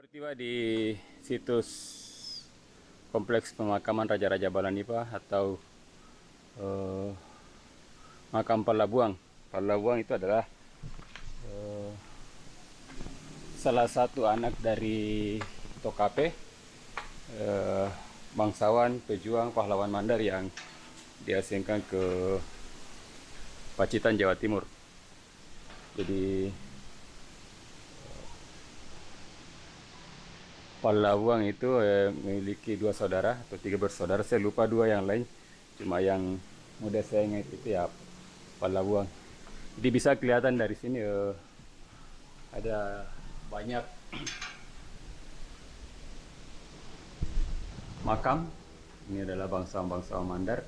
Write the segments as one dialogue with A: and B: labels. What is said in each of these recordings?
A: Baru tiba di situs Kompleks Pemakaman Raja-Raja Balanipa atau eh, Makam Palabuang. Palabuang itu adalah eh, salah satu anak dari Tokape, eh, bangsawan, pejuang, pahlawan Mandar yang diasingkan ke Pacitan, Jawa Timur. Jadi Palabuang itu memiliki dua saudara atau tiga bersaudara. Saya lupa dua yang lain. Cuma yang mudah saya ingat itu ya Palabuang. Jadi bisa kelihatan dari sini ada banyak makam. Ini adalah bangsa-bangsa Mandar.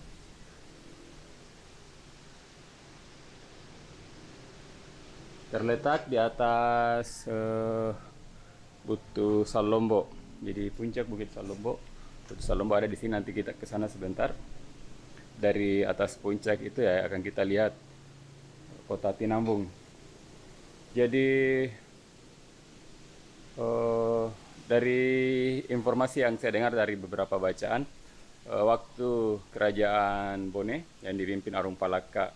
A: Terletak di atas Butuh Salombo. Jadi puncak Bukit Salombo. Butuh Salombo ada di sini, nanti kita ke sana sebentar. Dari atas puncak itu ya akan kita lihat kota Tinambung. Jadi dari informasi yang saya dengar dari beberapa bacaan, waktu kerajaan Bone yang dipimpin Arung Palaka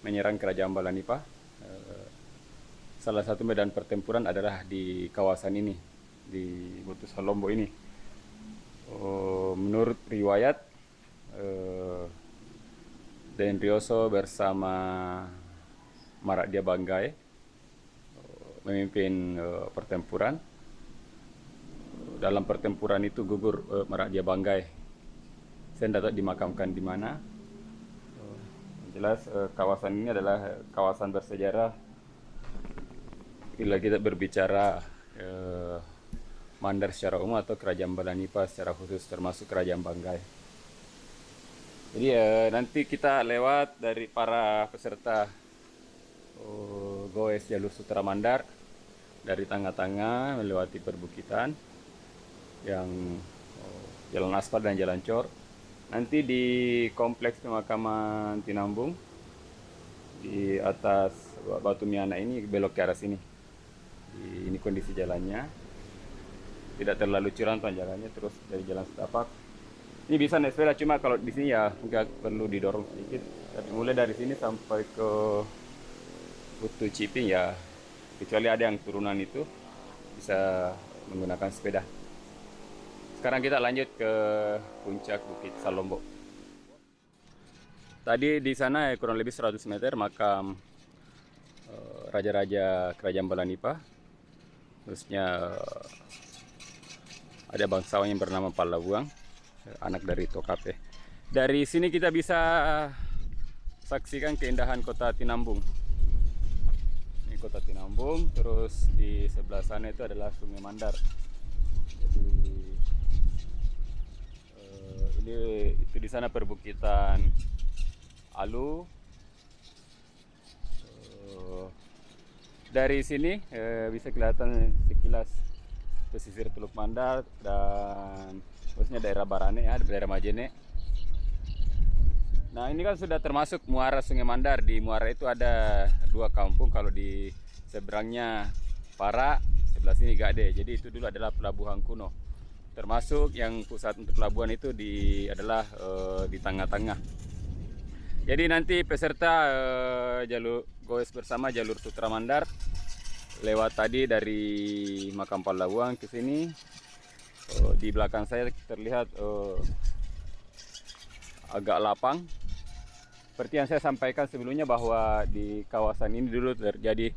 A: menyerang kerajaan Balanipa, salah satu medan pertempuran adalah di kawasan ini, di Butuh Salombo ini. Menurut riwayat, Den Rioso bersama Marakdia Banggai memimpin pertempuran. Dalam pertempuran itu gugur Marakdia Banggai. Saya tidak tahu dimakamkan di mana. Jelas kawasan ini adalah kawasan bersejarah. Bila kita berbicara Mandar secara umum atau kerajaan Balanipa secara khusus, termasuk kerajaan Banggai. Jadi nanti kita lewat dari para peserta goes jalur Sutra Mandar dari tengah-tengah melewati perbukitan yang jalan aspal dan jalan cor. Nanti di kompleks pemakaman Tinambung di atas Batu Miana ini belok ke arah sini. Ini kondisi jalannya, tidak terlalu curam jalannya, terus dari jalan setapak. Ini bisa naik sepeda, cuma kalau di sini ya nggak perlu didorong sedikit. Tapi mulai dari sini sampai ke Butuh Ciping ya, kecuali ada yang turunan itu bisa menggunakan sepeda. Sekarang kita lanjut ke puncak Bukit Salombo. Tadi di sana kurang lebih 100 meter makam raja-raja kerajaan Balanipa. Khususnya ada bangsawan yang bernama Palabuang, anak dari Tokape. Dari sini kita bisa saksikan keindahan kota Tinambung. Ini kota Tinambung, terus di sebelah sana itu adalah Sungai Mandar. Jadi ini itu di sana perbukitan Alu. Dari sini bisa kelihatan sekilas pesisir Teluk Mandar dan khususnya daerah Barane ya, daerah Majene. Nah ini kan sudah termasuk muara Sungai Mandar. Di muara itu ada dua kampung, kalau di seberangnya Para, sebelah sini Gade. Jadi itu dulu adalah pelabuhan kuno. Termasuk yang pusat untuk pelabuhan itu adalah di tengah-tengah. Jadi nanti peserta jalur goes bersama jalur Sutra Mandar lewat tadi dari Makam Palabuang ke sini. Di belakang saya terlihat agak lapang. Seperti yang saya sampaikan sebelumnya bahwa di kawasan ini dulu terjadi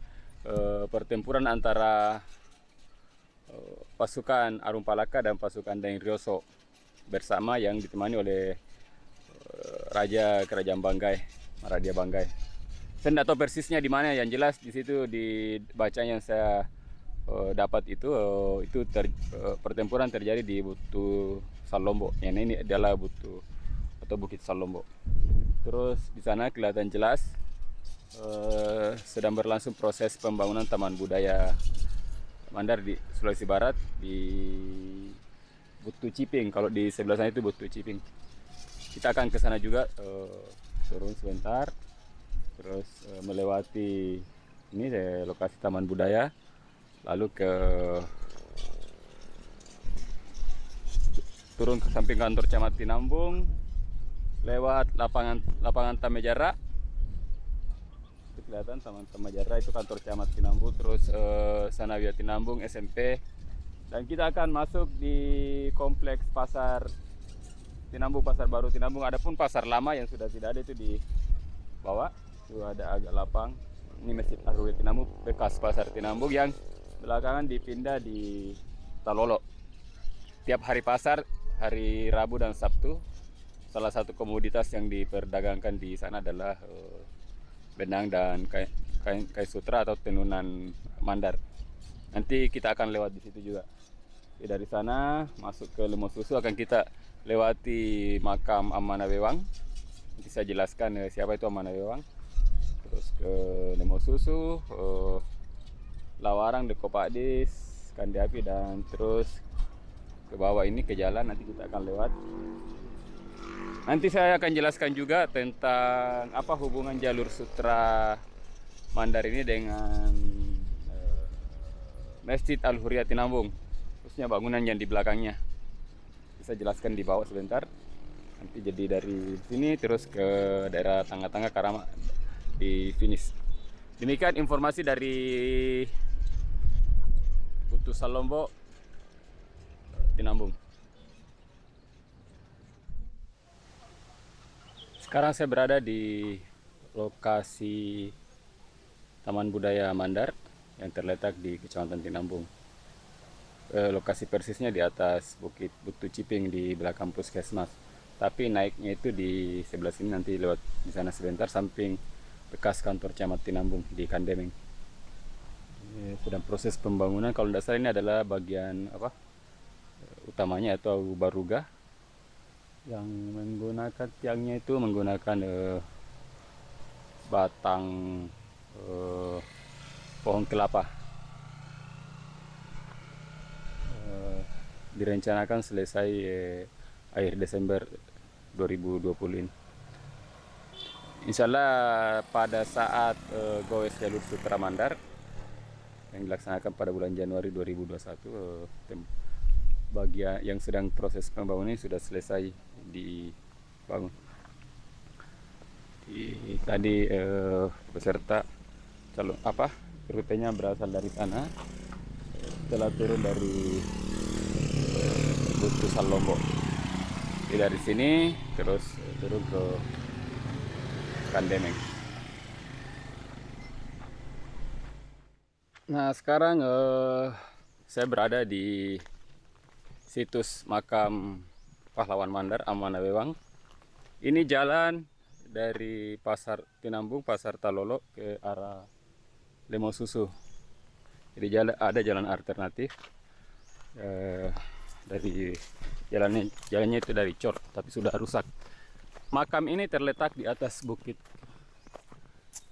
A: pertempuran antara pasukan Arung Palaka dan pasukan Den Rioso bersama yang ditemani oleh Raja Kerajaan Banggai, Marakdia Banggai. Saya tidak tahu persisnya di mana, yang jelas di situ di bacaan yang saya dapat itu pertempuran terjadi di Butuh Salombo. Yang ini adalah Butuh atau Bukit Salombo. Terus di sana kelihatan jelas sedang berlangsung proses pembangunan Taman Budaya Mandar di Sulawesi Barat di Butuh Ciping. Kalau di sebelah sana itu Butuh Ciping. Kita akan ke sana juga, turun sebentar, terus melewati ini lokasi Taman Budaya, lalu ke turun ke samping kantor Camat Tinambung, lewat lapangan Tamejara. Itu kelihatan Taman Tamejara, itu kantor Camat Tinambung. Terus Sanawia Tinambung SMP, dan kita akan masuk di kompleks pasar Tinambung, pasar baru Tinambung. Adapun pasar lama yang sudah tidak ada itu di bawah, itu ada agak lapang. Ini Masjid Arwah Tinambung, bekas pasar Tinambung yang belakangan dipindah di Talolo. Tiap hari pasar, hari Rabu dan Sabtu, salah satu komoditas yang diperdagangkan di sana adalah benang dan kain sutra atau tenunan mandar. Nanti kita akan lewat di situ juga. Dari sana masuk ke Lemah Susu, akan kita lewati makam Amanawewang. Nanti saya jelaskan siapa itu Amanawewang. Terus ke Lemah Susu, Lawarang, Dekopakdis, Kandiapi, dan terus ke bawah ini ke jalan. Nanti kita akan lewat. Nanti saya akan jelaskan juga tentang apa hubungan jalur sutra mandar ini dengan Masjid Al-Hurriyah Tinambung, khususnya bangunan yang di belakangnya. Bisa jelaskan di bawah sebentar. Nanti jadi dari sini terus ke daerah tengah-tengah Karama di finish. Demikian informasi dari Putus Salombo Tinambung. Sekarang saya berada di lokasi Taman Budaya Mandar yang terletak di Kecamatan Tinambung. Lokasi persisnya di atas Bukit Butu Ciping di belakang Puskesmas. Tapi naiknya itu di sebelah sini, nanti lewat di sana sebentar, samping bekas kantor Camat Tinambung di Kandemeng. Sedang proses pembangunan. Kalau tidak salah ini adalah bagian apa utamanya atau baruga, yang menggunakan tiangnya itu menggunakan batang pohon kelapa. Direncanakan selesai akhir Desember 2020 ini. Insya Allah pada saat goes jalur sutra mandar yang dilaksanakan pada bulan Januari 2021, bagian yang sedang proses pembangunan sudah selesai dibangun. Tadi peserta calon rutenya berasal dari sana, setelah turun dari Putus Salombo. Dari sini terus turun ke Kandemeng. Nah, sekarang saya berada di situs makam pahlawan Mandar Amanawewang. Ini jalan dari Pasar Tinambung, Pasar Talolo ke arah Lemah Susu. Jadi ada jalan alternatif. Dari jalannya itu dari cor, tapi sudah rusak. Makam ini terletak di atas bukit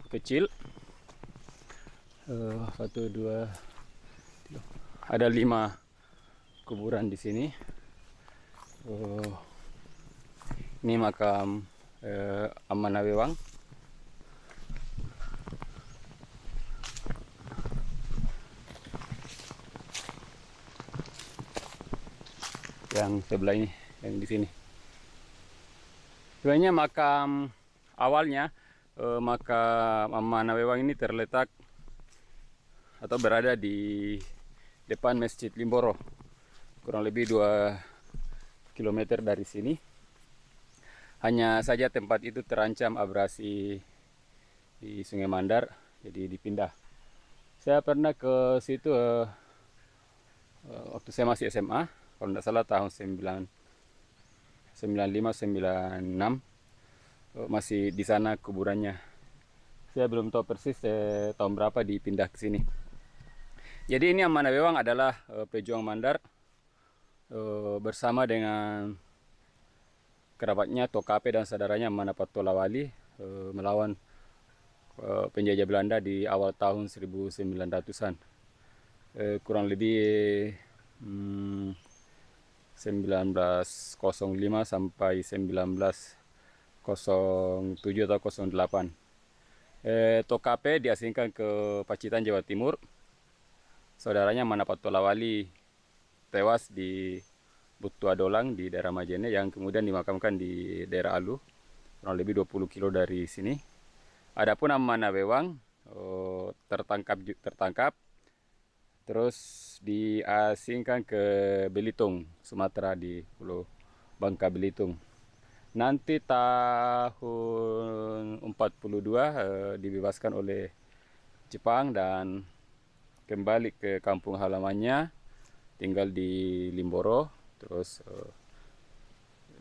A: kecil. 1, 2, 3. Ada 5 kuburan di sini. Ini makam Amanawewang. Yang sebelah ini, yang di sini. Sebenarnya makam awalnya, makam Amanawewang ini terletak atau berada di depan Masjid Limboro, kurang lebih 2 km dari sini. Hanya saja tempat itu terancam abrasi di Sungai Mandar, jadi dipindah. Saya pernah ke situ waktu saya masih SMA. Kalau tidak salah tahun 95-96 masih di sana kuburannya. Saya belum tahu persis tahun berapa dipindah ke sini. Jadi ini Amanawewang adalah pejuang Mandar bersama dengan kerabatnya Tokape dan saudaranya Manapatolawali melawan penjajah Belanda di awal tahun 1900-an. Kurang lebih 1905 sampai 1907 atau 08. Tokape diasingkan ke Pacitan, Jawa Timur. Saudaranya Manapatolawali tewas di Butu Adolang di daerah Majene yang kemudian dimakamkan di daerah Alu, kurang lebih 20 kilo dari sini. Adapun Amanah Wewang tertangkap terus diasingkan ke Belitung, Sumatera, di Pulau Bangka Belitung. Nanti tahun 42 dibebaskan oleh Jepang dan kembali ke kampung halamannya, tinggal di Limboro. Terus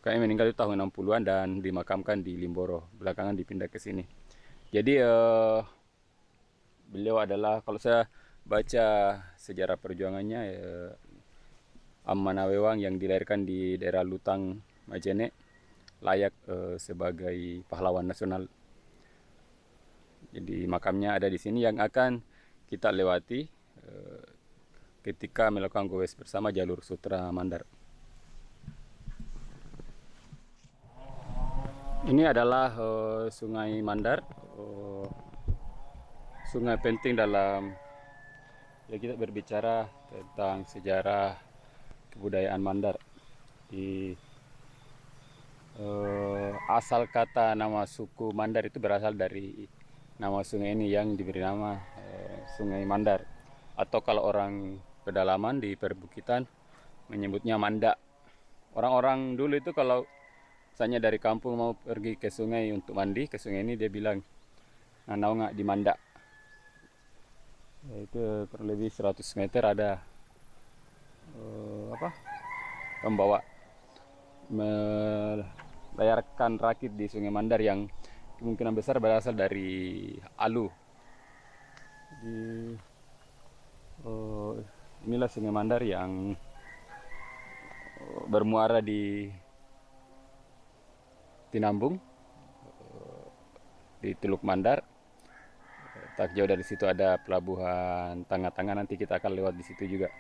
A: kayaknya meninggal di tahun 60-an dan dimakamkan di Limboro. Belakangan dipindah ke sini. Jadi beliau adalah, kalau saya baca sejarah perjuangannya, Amanah Wewang yang dilahirkan di daerah Lutang, Majene, layak sebagai pahlawan nasional. Jadi makamnya ada di sini yang akan kita lewati ketika melakukan goes bersama jalur Sutra Mandar. Ini adalah Sungai Mandar, sungai penting dalam ya kita berbicara tentang sejarah kebudayaan Mandar. Di asal kata nama suku Mandar itu berasal dari nama sungai ini yang diberi nama Sungai Mandar, atau kalau orang pedalaman di perbukitan menyebutnya Manda. Orang-orang dulu itu kalau misalnya dari kampung mau pergi ke sungai untuk mandi, ke sungai ini dia bilang, nah nggak di Manda. Itu kurang lebih 100 meter ada pembawa melayarkan rakit di Sungai Mandar yang kemungkinan besar berasal dari Alu. Jadi inilah Sungai Mandar yang bermuara di Tinambung, di Teluk Mandar. Tak jauh dari situ ada pelabuhan Tangga-Tangga, nanti kita akan lewat di situ juga.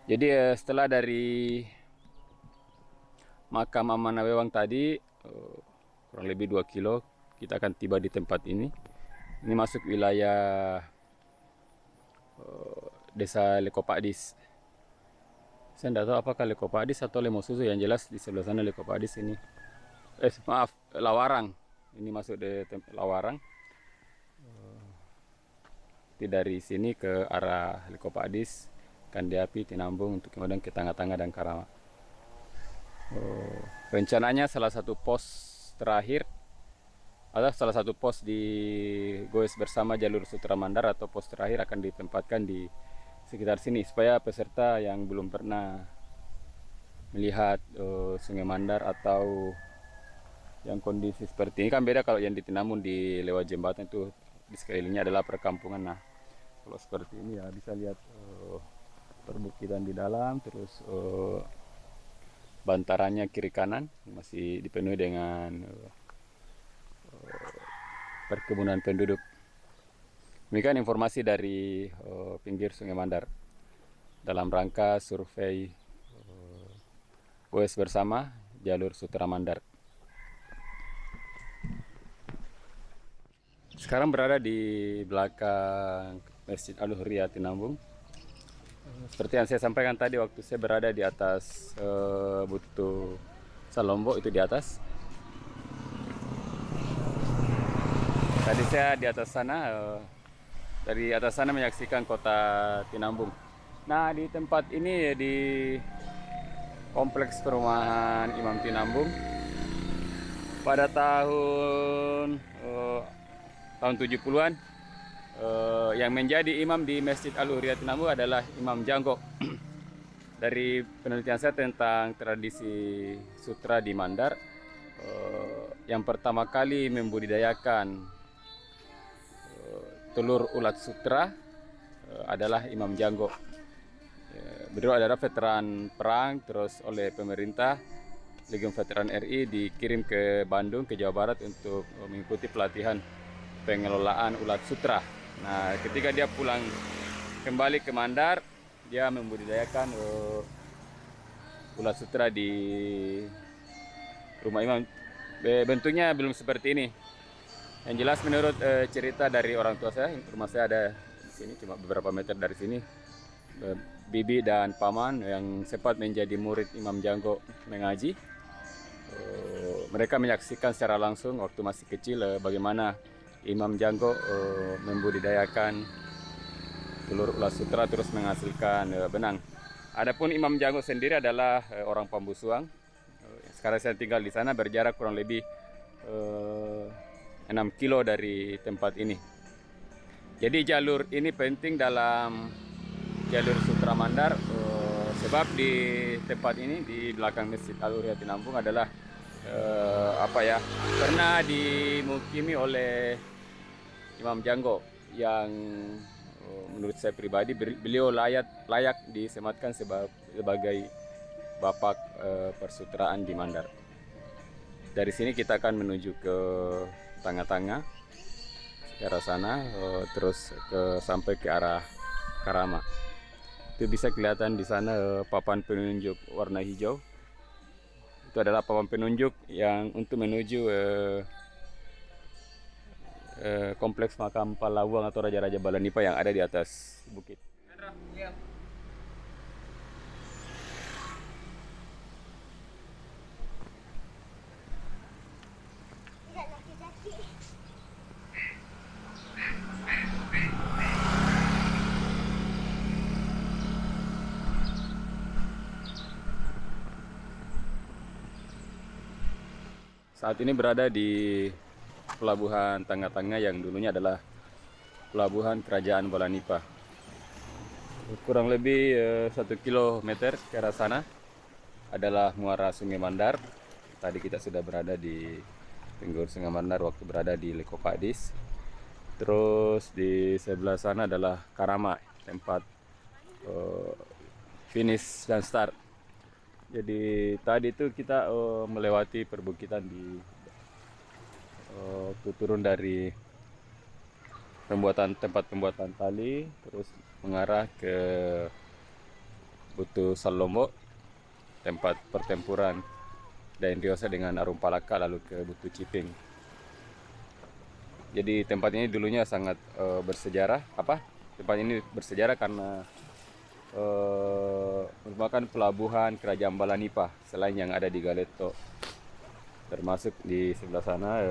A: Jadi setelah dari makam Amanah Wewang tadi kurang lebih 2 kilo kita akan tiba di tempat ini. Ini masuk wilayah Desa Lekopadis. Saya tidak tahu apakah Lekopadis atau Lemosusu, yang jelas di sebelah sana Lekopadis ini. Lawarang. Ini masuk di Lawarang. Dari sini ke arah Lekopadis, Kandiapi, Tinambung, untuk kemudian ke Tangga-Tangga dan Karama. Rencananya salah satu pos terakhir atau salah satu pos di goes bersama jalur Sutra Mandar atau pos terakhir akan ditempatkan di sekitar sini, supaya peserta yang belum pernah melihat Sungai Mandar atau yang kondisi seperti ini, kan beda kalau yang di Tinambung di lewat jembatan itu di sekelilingnya adalah perkampungan. Nah, kalau seperti ini ya bisa lihat perbukitan di dalam, terus bantarannya kiri kanan masih dipenuhi dengan perkebunan penduduk. Demikian informasi dari pinggir Sungai Mandar dalam rangka survei goes bersama jalur Sutra Mandar. Sekarang berada di belakang Masjid Al-Hurriyah Tinambung. Seperti yang saya sampaikan tadi, waktu saya berada di atas Butu Salombo, itu di atas. Tadi saya di atas sana, dari atas sana menyaksikan kota Tinambung. Nah, di tempat ini, di kompleks perumahan Imam Tinambung, pada tahun 70-an, yang menjadi imam di Masjid Al-Hurriyah Tinambung adalah Imam Janggo. Dari penelitian saya tentang tradisi sutra di Mandar, yang pertama kali membudidayakan telur ulat sutra adalah Imam Janggo. Beliau adalah veteran perang, terus oleh pemerintah Legiun Veteran RI dikirim ke Bandung, ke Jawa Barat untuk mengikuti pelatihan pengelolaan ulat sutra. Nah, ketika dia pulang kembali ke Mandar, dia membudidayakan ulat sutra di rumah imam. Bentuknya belum seperti ini. Yang jelas menurut cerita dari orang tua saya, rumah saya ada di sini, cuma beberapa meter dari sini. bibi dan paman yang sempat menjadi murid Imam Janggo mengaji. Mereka menyaksikan secara langsung waktu masih kecil bagaimana Imam Janggo membudidayakan telur ulas sutra terus menghasilkan benang. Adapun Imam Janggo sendiri adalah orang Pambusuang. Sekarang saya tinggal di sana, berjarak kurang lebih 6 kilo dari tempat ini. Jadi jalur ini penting dalam jalur Sutra Mandar, sebab di tempat ini di belakang Masjid Al-Uriyah Tinambung adalah pernah dimukimi oleh Imam Janggo yang menurut saya pribadi beliau layak disematkan sebagai bapak persutraan di Mandar. Dari sini kita akan menuju ke tengah-tengah ke arah sana, terus sampai ke arah Karama. Itu bisa kelihatan di sana papan penunjuk warna hijau. Itu adalah papan penunjuk yang untuk menuju kompleks makam Palawang atau Raja-Raja Balanipa yang ada di atas bukit. Saat ini berada di pelabuhan Tengah-Tengah yang dulunya adalah pelabuhan Kerajaan Balanipa. Kurang lebih 1 kilometer ke arah sana adalah muara Sungai Mandar. Tadi kita sudah berada di pinggir Sungai Mandar waktu berada di Lekopadis. Terus di sebelah sana adalah Karama, tempat finish dan start. Jadi tadi itu kita melewati perbukitan di turun dari tempat pembuatan tali, terus mengarah ke Butuh Salombok, tempat pertempuran Daendriosa dengan Arum Palaka, lalu ke Butuh Ciping. Jadi tempat ini dulunya sangat bersejarah. Tempat ini bersejarah karena merupakan pelabuhan Kerajaan Balanipa selain yang ada di Galeto, termasuk di sebelah sana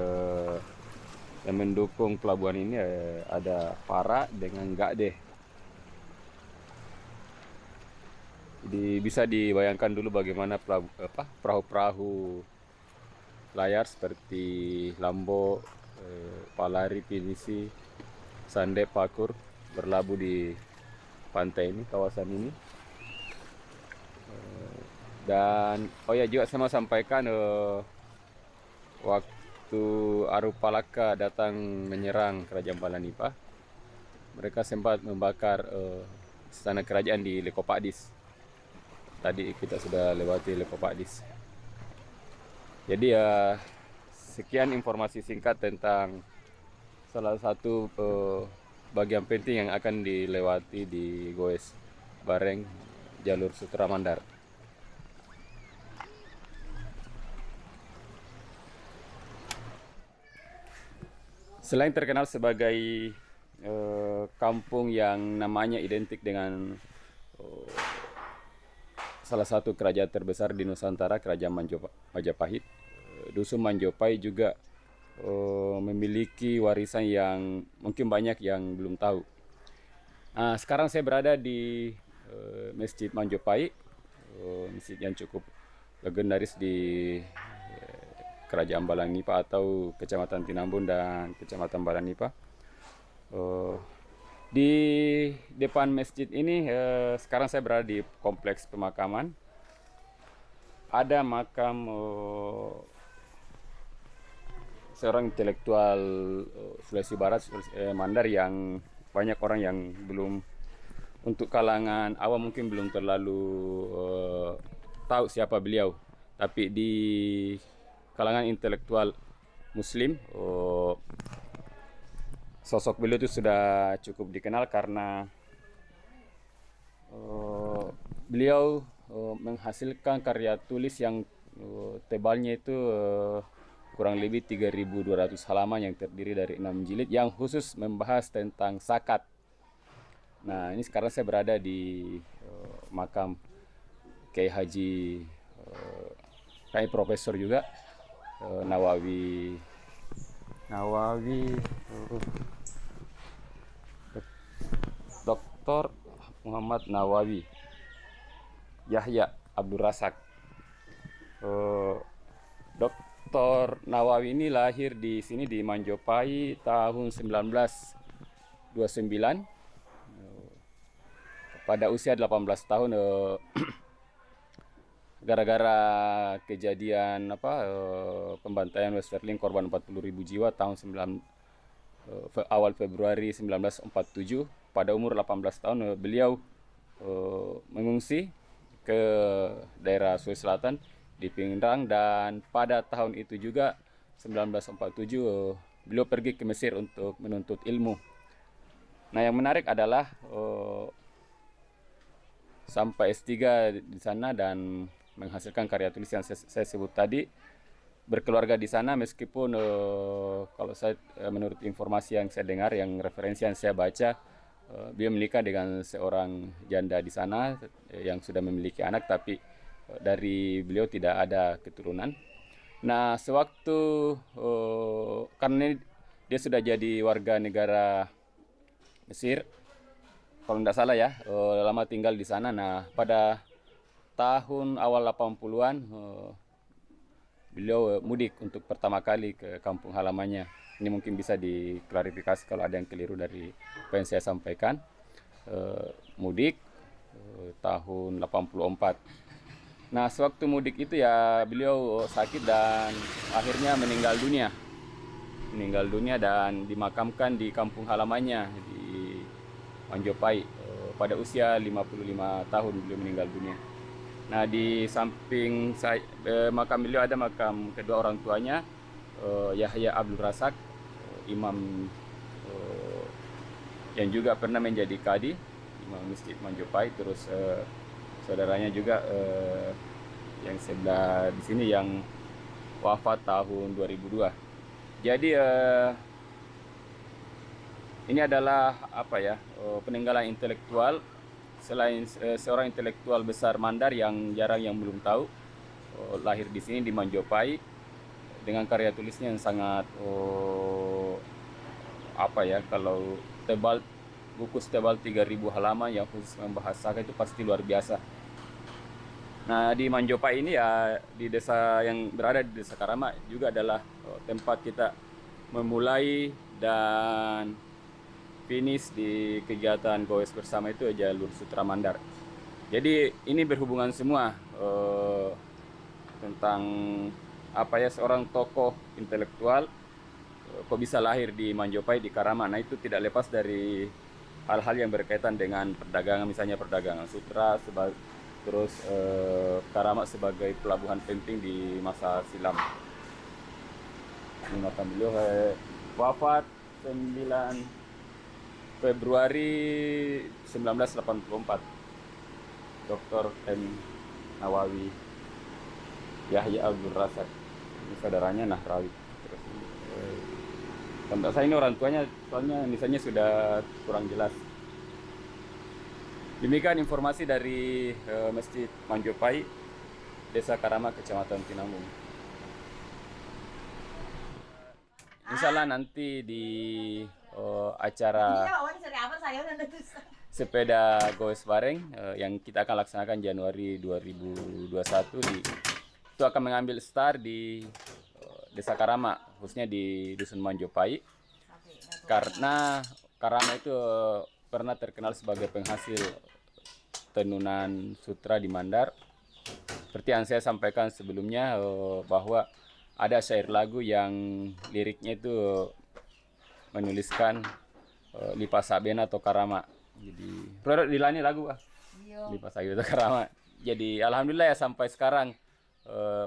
A: yang mendukung pelabuhan ini ada Para dengan Gade. Jadi bisa dibayangkan dulu bagaimana perahu-perahu layar seperti Lambo, Palari, Pinisi, Sande, Pakur berlabuh di pantai ini, kawasan ini. Dan juga saya mau sampaikan waktu Arum Palaka datang menyerang Kerajaan Balanipa, mereka sempat membakar istana kerajaan di Lekopadis. Tadi kita sudah lewati Lekopadis. Jadi sekian informasi singkat tentang salah satu bagian penting yang akan dilewati di Goes Bareng jalur Sutra Mandar. Selain terkenal sebagai kampung yang namanya identik dengan salah satu kerajaan terbesar di Nusantara, Kerajaan Majapahit, Dusun Manjopai juga memiliki warisan yang mungkin banyak yang belum tahu. Nah, sekarang saya berada di Masjid Manjopai, masjid yang cukup legendaris di Kerajaan Balanipa atau Kecamatan Tinambun dan Kecamatan Balanipa. Di depan masjid ini sekarang saya berada di kompleks pemakaman. Ada makam seorang intelektual Sulawesi Barat, Mandar, yang banyak orang yang belum, untuk kalangan awam mungkin belum terlalu tahu siapa beliau. Tapi di kalangan intelektual Muslim, sosok beliau itu sudah cukup dikenal karena beliau menghasilkan karya tulis yang tebalnya itu kurang lebih 3.200 halaman yang terdiri dari 6 jilid yang khusus membahas tentang zakat. Nah, ini sekarang saya berada di makam Kiai Haji kayak profesor juga, Nawawi Dr. Muhammad Nawawi Yahya Abdul Razak. Dr. Nawawi ini lahir di sini di Manjopai tahun 1929 pada usia 18 tahun. Gara-gara kejadian pembantaian Westerling korban 40.000 jiwa tahun awal Februari 1947, pada umur 18 tahun beliau mengungsi ke daerah Sulawesi Selatan di Pindrang, dan pada tahun itu juga 1947 beliau pergi ke Mesir untuk menuntut ilmu. Nah, yang menarik adalah sampai S3 di sana dan menghasilkan karya tulis yang saya sebut tadi, berkeluarga di sana, meskipun kalau saya menurut informasi yang saya dengar, yang referensi yang saya baca, beliau menikah dengan seorang janda di sana yang sudah memiliki anak, tapi dari beliau tidak ada keturunan. Nah, sewaktu karena dia sudah jadi warga negara Mesir, kalau tidak salah ya, lama tinggal di sana. Nah, pada tahun awal 80-an beliau mudik untuk pertama kali ke kampung halamannya. Ini mungkin bisa diklarifikasi kalau ada yang keliru dari apa yang saya sampaikan. Mudik tahun 84. Nah, sewaktu mudik itu ya beliau sakit dan akhirnya meninggal dunia. Meninggal dunia dan dimakamkan di kampung halamannya di Manjopai. Pada usia 55 tahun beliau meninggal dunia. Nah, di samping makam beliau ada makam kedua orang tuanya, Yahya Abdul Razak, imam yang juga pernah menjadi kadi, imam Masjid Manjopai. Terus saudaranya juga yang sebelah di sini yang wafat tahun 2002. Jadi ini adalah peninggalan intelektual. Selain seorang intelektual besar Mandar yang jarang yang belum tahu, lahir di sini di Manjopai dengan karya tulisnya yang sangat kalau tebal, buku tebal 3.000 halaman yang khusus membahas Saka itu pasti luar biasa. Nah, di Manjopai ini ya, di desa yang berada di Desa Karama juga adalah tempat kita memulai dan finish di kegiatan goes bersama itu jalur Sutra Mandar. Jadi ini berhubungan semua tentang seorang tokoh intelektual kok bisa lahir di Manjopai di Karama. Nah, itu tidak lepas dari hal-hal yang berkaitan dengan perdagangan, misalnya perdagangan sutra, terus Karama sebagai pelabuhan penting di masa silam. Ini makam beliau wafat 9 Februari 1984, Dr. M. Nawawi Yahya Abdul Razak. Ini saudaranya Nahrawi. Terus contoh saya ini orang tuanya, soalnya misalnya sudah kurang jelas. Demikian informasi dari Masjid Manjopai, Desa Karama, Kecamatan Tinambung. Insya Allah nanti di acara sepeda goes bareng yang kita akan laksanakan Januari 2021 itu akan mengambil start di Desa Karama, khususnya di Dusun Manjopai, karena Karama itu pernah terkenal sebagai penghasil tenunan sutra di Mandar. Seperti yang saya sampaikan sebelumnya, bahwa ada syair lagu yang liriknya itu menuliskan Lipa Sabena atau Karama. Jadi produk dilani lagu Lipa Sabena atau Karama. Jadi alhamdulillah ya sampai sekarang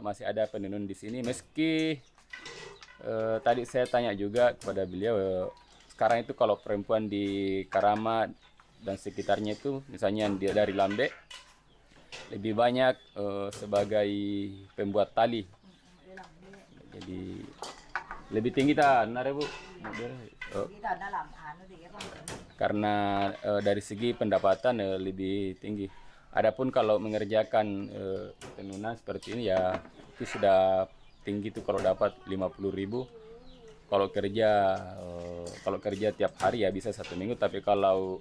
A: masih ada penenun di sini. Meski tadi saya tanya juga kepada beliau, sekarang itu kalau perempuan di Karama dan sekitarnya itu, misalnya dia dari Lambe, lebih banyak sebagai pembuat tali. Jadi Lebih tinggi tak, benar ya Bu? Oh,
B: Kita dalam anu dia kan.
A: karena dari segi pendapatan lebih tinggi. Adapun kalau mengerjakan tenunan seperti ini ya itu sudah tinggi tuh kalau dapat 50.000. Kalau kerja tiap hari ya bisa 1 minggu, tapi kalau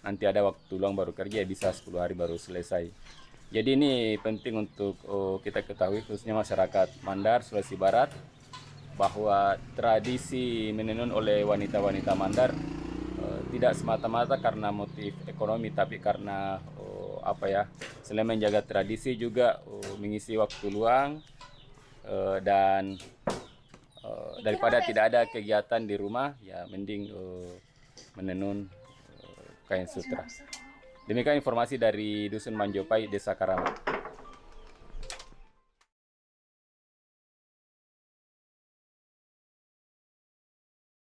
A: nanti ada waktu luang baru kerja ya bisa 10 hari baru selesai. Jadi ini penting untuk kita ketahui khususnya masyarakat Mandar, Sulawesi Barat, bahwa tradisi menenun oleh wanita-wanita Mandar tidak semata-mata karena motif ekonomi, tapi karena selain menjaga tradisi juga mengisi waktu luang, dan daripada tidak ada kegiatan di rumah ya mending menenun kain sutra. Demikian informasi dari Dusun Manjopai, Desa Karamat.